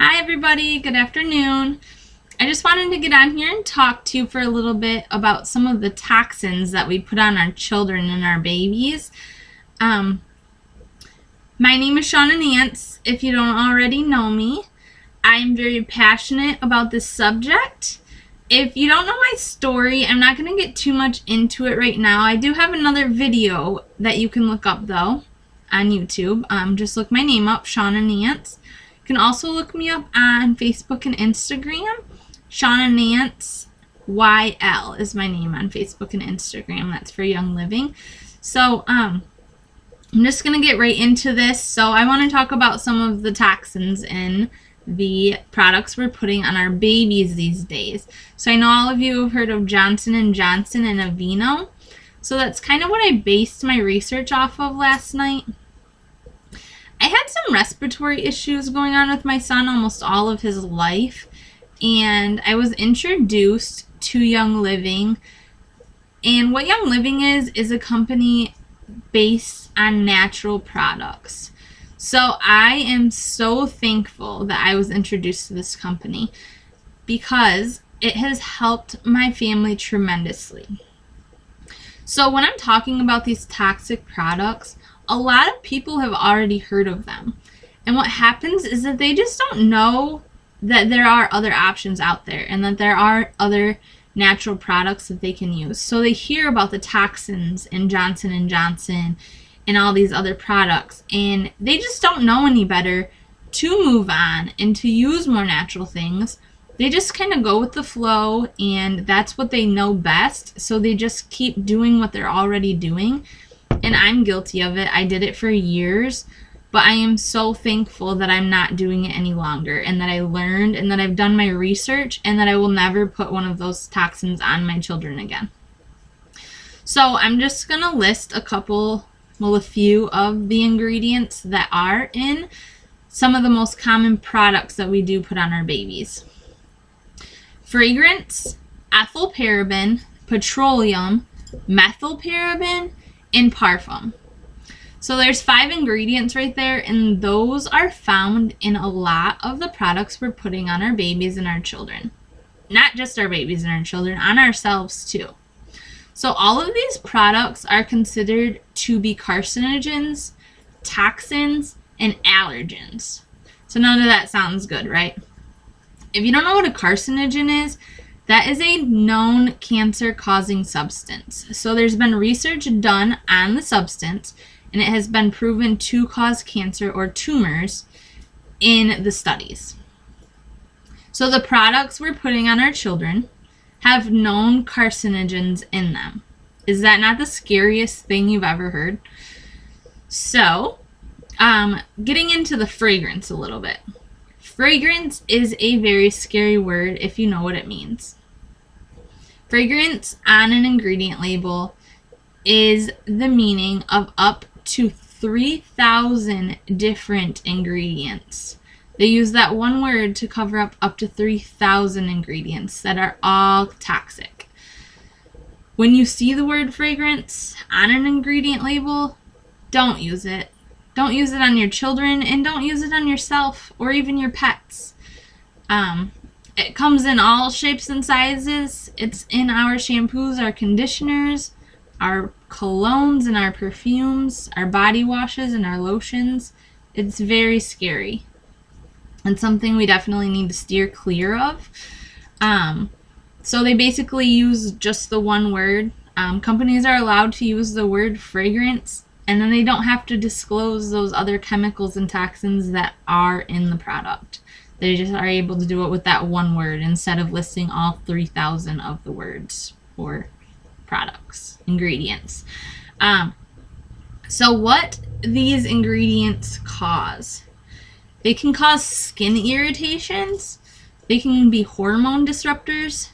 Hi everybody, good afternoon. I just wanted to get on here and talk to you for a little bit about some of the toxins that we put on our children and our babies. My name is Shawna Nance, if you don't already know me. I'm very passionate about this subject. If you don't know my story, I'm not going to get too much into it right now. I do have another video that you can look up though on YouTube. Just look my name up, Shawna Nance. You can also look me up on Facebook and Instagram. Shawna Nance YL is my name on Facebook and Instagram. That's for Young Living. So I'm just going to get right into this. So I want to talk about some of the toxins in the products we're putting on our babies these days. So I know all of you have heard of Johnson & Johnson and Aveeno. So that's kind of what I based my research off of last night. I had some respiratory issues going on with my son almost all of his life, and I was introduced to Young Living. And what Young Living is a company based on natural products. So I am so thankful that I was introduced to this company because it has helped my family tremendously. So when I'm talking about these toxic products, a lot of people have already heard of them. And what happens is that they just don't know that there are other options out there and that there are other natural products that they can use. So they hear about the toxins in Johnson & Johnson and all these other products, and they just don't know any better to move on and to use more natural things. They just kind of go with the flow, and that's what they know best. So they just keep doing what they're already doing. And I'm guilty of it. I did it for years, but I am so thankful that I'm not doing it any longer, and that I learned, and that I've done my research, and that I will never put one of those toxins on my children again. So I'm just going to list a few of the ingredients that are in some of the most common products that we do put on our babies. Fragrance, ethyl paraben, petroleum, methylparaben, and parfum. So there's 5 ingredients right there, and those are found in a lot of the products we're putting on our babies and our children. Not just our babies and our children, on ourselves too. So all of these products are considered to be carcinogens, toxins, and allergens. So none of that sounds good, right? If you don't know what a carcinogen is, that is a known cancer-causing substance. So there's been research done on the substance, and it has been proven to cause cancer or tumors in the studies. So the products we're putting on our children have known carcinogens in them. Is that not the scariest thing you've ever heard? So, getting into the fragrance a little bit. Fragrance is a very scary word if you know what it means. Fragrance on an ingredient label is the meaning of up to 3,000 different ingredients. They use that one word to cover up to 3,000 ingredients that are all toxic. When you see the word fragrance on an ingredient label, don't use it. Don't use it on your children, and don't use it on yourself or even your pets. It comes in all shapes and sizes. It's in our shampoos, our conditioners, our colognes and our perfumes, our body washes and our lotions. It's very scary and something we definitely need to steer clear of. So they basically use just the one word. Companies are allowed to use the word fragrance, and then they don't have to disclose those other chemicals and toxins that are in the product. They just are able to do it with that one word instead of listing all 3,000 of the words for products, ingredients. So what these ingredients cause? They can cause skin irritations. They can be hormone disruptors.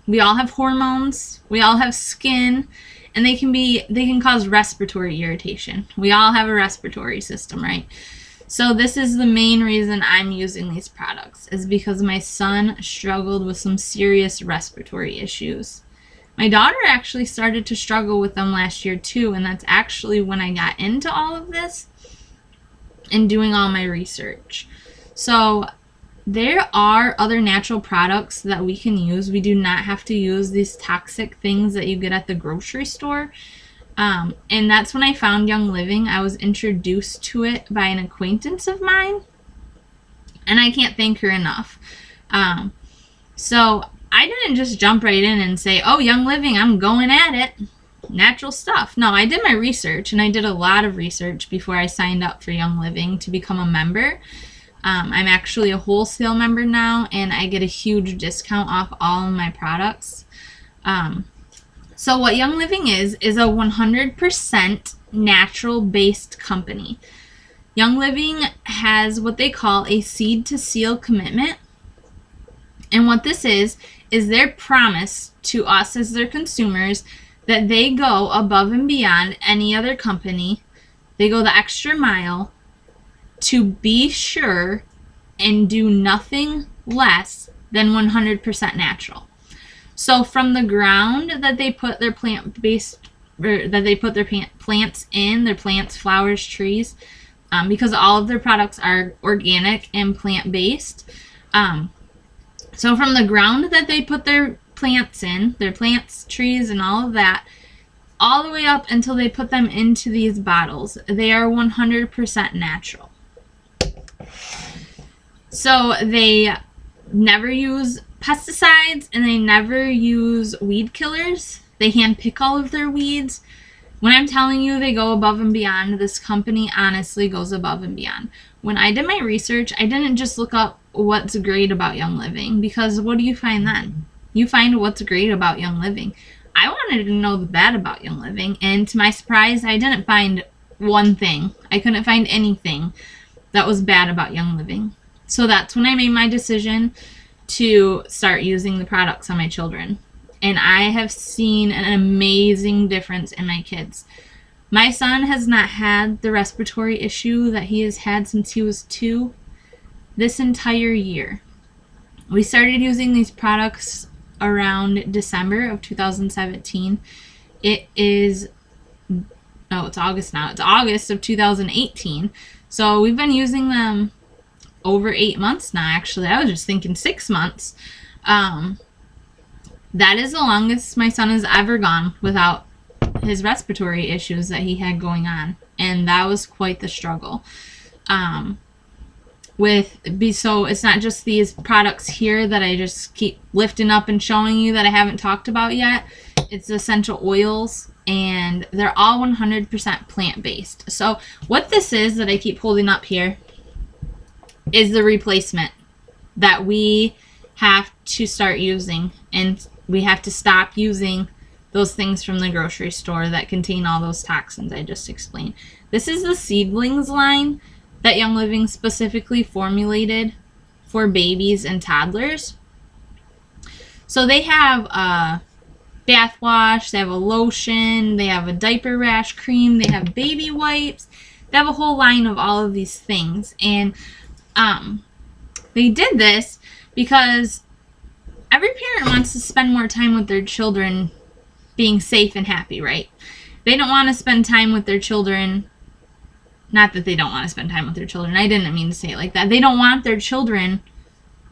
We all have hormones. We all have skin. And they can cause respiratory irritation. We all have a respiratory system, right? So this is the main reason I'm using these products, is because my son struggled with some serious respiratory issues. My daughter actually started to struggle with them last year too, and that's actually when I got into all of this and doing all my research. So there are other natural products that we can use. We do not have to use these toxic things that you get at the grocery store. And that's when I found Young Living. I was introduced to it by an acquaintance of mine, and I can't thank her enough. So I didn't just jump right in and say, oh, Young Living, I'm going at it. Natural stuff. No, I did my research, and I did a lot of research before I signed up for Young Living to become a member. I'm actually a wholesale member now, and I get a huge discount off all of my products. So what Young Living is a 100% natural-based company. Young Living has what they call a seed to seal commitment. And what this is their promise to us as their consumers that they go above and beyond any other company. They go the extra mile to be sure and do nothing less than 100% natural. So from the ground that they put their plants in, their plants, flowers, trees, because all of their products are organic and plant-based. So from the ground that they put their plants in, their plants, trees, and all of that, all the way up until they put them into these bottles, they are 100% natural. So they never use pesticides, and they never use weed killers. They hand pick all of their weeds. When I'm telling you they go above and beyond, this company honestly goes above and beyond. When I did my research, I didn't just look up what's great about Young Living, because what do you find then? You find what's great about Young Living. I wanted to know the bad about Young Living, and to my surprise, I didn't find one thing. I couldn't find anything that was bad about Young Living. So that's when I made my decision to start using the products on my children. And I have seen an amazing difference in my kids. My son has not had the respiratory issue that he has had since he was 2 this entire year. We started using these products around December of 2017. It's August now. It's August of 2018. So we've been using them over 8 months now, actually. I was just thinking 6 months. That is the longest my son has ever gone without his respiratory issues that he had going on. And that was quite the struggle. So it's not just these products here that I just keep lifting up and showing you that I haven't talked about yet. It's essential oils, and they're all 100% plant-based. So what this is that I keep holding up here is the replacement that we have to start using, and we have to stop using those things from the grocery store that contain all those toxins I just explained. This is the seedlings line that Young Living specifically formulated for babies and toddlers. So they have a bath wash, they have a lotion, they have a diaper rash cream, they have baby wipes, they have a whole line of all of these things. And they did this because every parent wants to spend more time with their children being safe and happy, right? They don't want to spend time with their children. Not that they don't want to spend time with their children. I didn't mean to say it like that. They don't want their children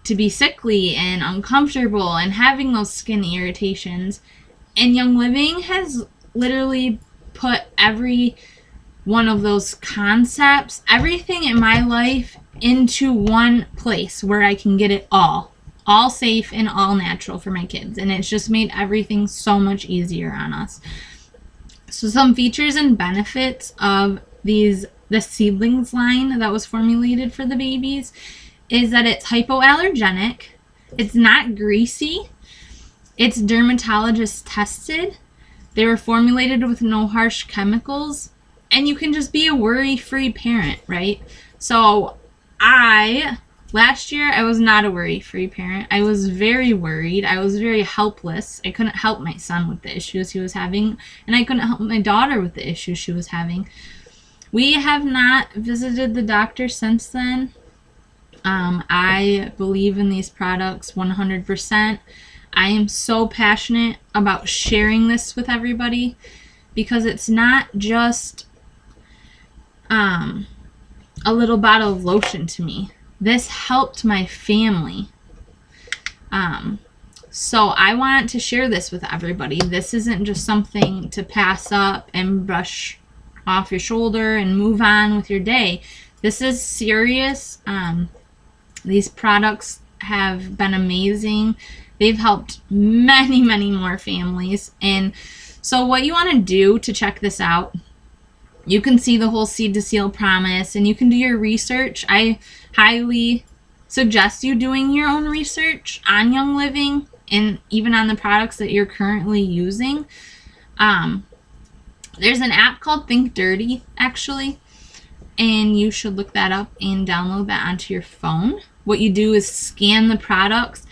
to be sickly and uncomfortable and having those skin irritations. And Young Living has literally put every one of those concepts, everything in my life, into one place where I can get it all safe and all natural for my kids. And it's just made everything so much easier on us. So some features and benefits of the seedlings line that was formulated for the babies is that it's hypoallergenic, it's not greasy, it's dermatologist tested, they were formulated with no harsh chemicals, and you can just be a worry-free parent, right? So last year, I was not a worry-free parent. I was very worried. I was very helpless. I couldn't help my son with the issues he was having, and I couldn't help my daughter with the issues she was having. We have not visited the doctor since then. I believe in these products 100%. I am so passionate about sharing this with everybody because it's not just a little bottle of lotion to me. This helped my family. So I want to share this with everybody. This isn't just something to pass up and brush off your shoulder and move on with your day. This is serious. These products have been amazing. They've helped many, many more families. And so what you want to do to check this out, you can see the whole seed to seal promise and you can do your research. I highly suggest you doing your own research on Young Living and even on the products that you're currently using. There's an app called Think Dirty, actually, and you should look that up and download that onto your phone. What you do is scan the products.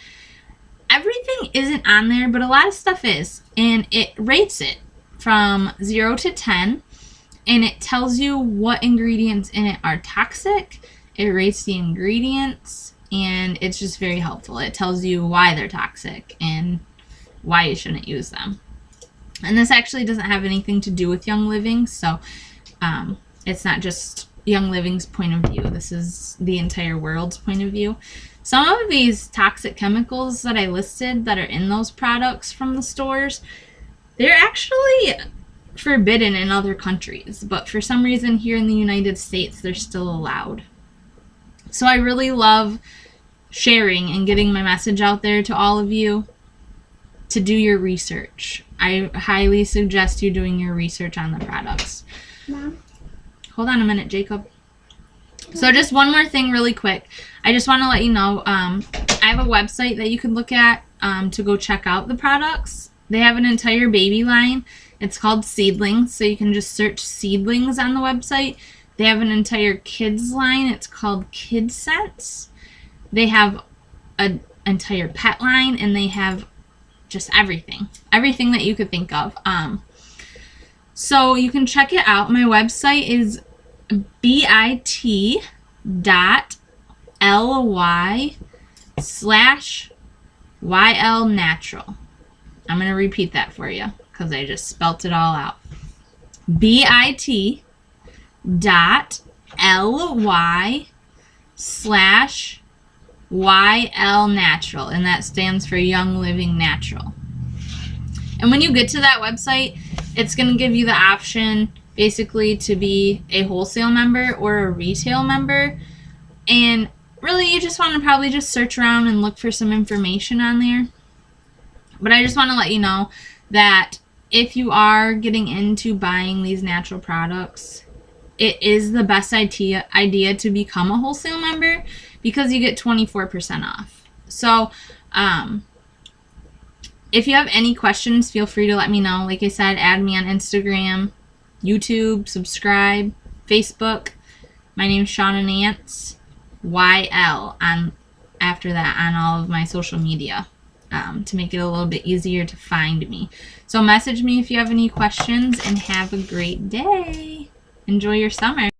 Everything isn't on there, but a lot of stuff is, and it rates it from 0 to 10, and it tells you what ingredients in it are toxic. It rates the ingredients, and it's just very helpful. It tells you why they're toxic and why you shouldn't use them. And this actually doesn't have anything to do with Young Living, so it's not just Young Living's point of view. This is the entire world's point of view. Some of these toxic chemicals that I listed that are in those products from the stores, they're actually forbidden in other countries, but for some reason here in the United States they're still allowed. So I really love sharing and getting my message out there to all of you to do your research. I highly suggest you doing your research on the products. Mom? Hold on a minute, Jacob. So just one more thing really quick. I just want to let you know, I have a website that you can look at to go check out the products. They have an entire baby line. It's called Seedlings, so you can just search Seedlings on the website. They have an entire kids line. It's called Kid Sense. They have an entire pet line, and they have just everything that you could think of. So you can check it out. My website is bit.ly/YL Natural. I'm going to repeat that for you because I just spelt it all out. bit.ly/YL Natural, and that stands for Young Living Natural. And when you get to that website, it's going to give you the option basically to be a wholesale member or a retail member. And really you just want to probably just search around and look for some information on there. But I just want to let you know that if you are getting into buying these natural products, it is the best idea to become a wholesale member because you get 24% off. So if you have any questions, feel free to let me know. Like I said, add me on Instagram, YouTube, subscribe, Facebook. My name's Shawna Nance YL after that on all of my social media to make it a little bit easier to find me. So message me if you have any questions, and have a great day. Enjoy your summer.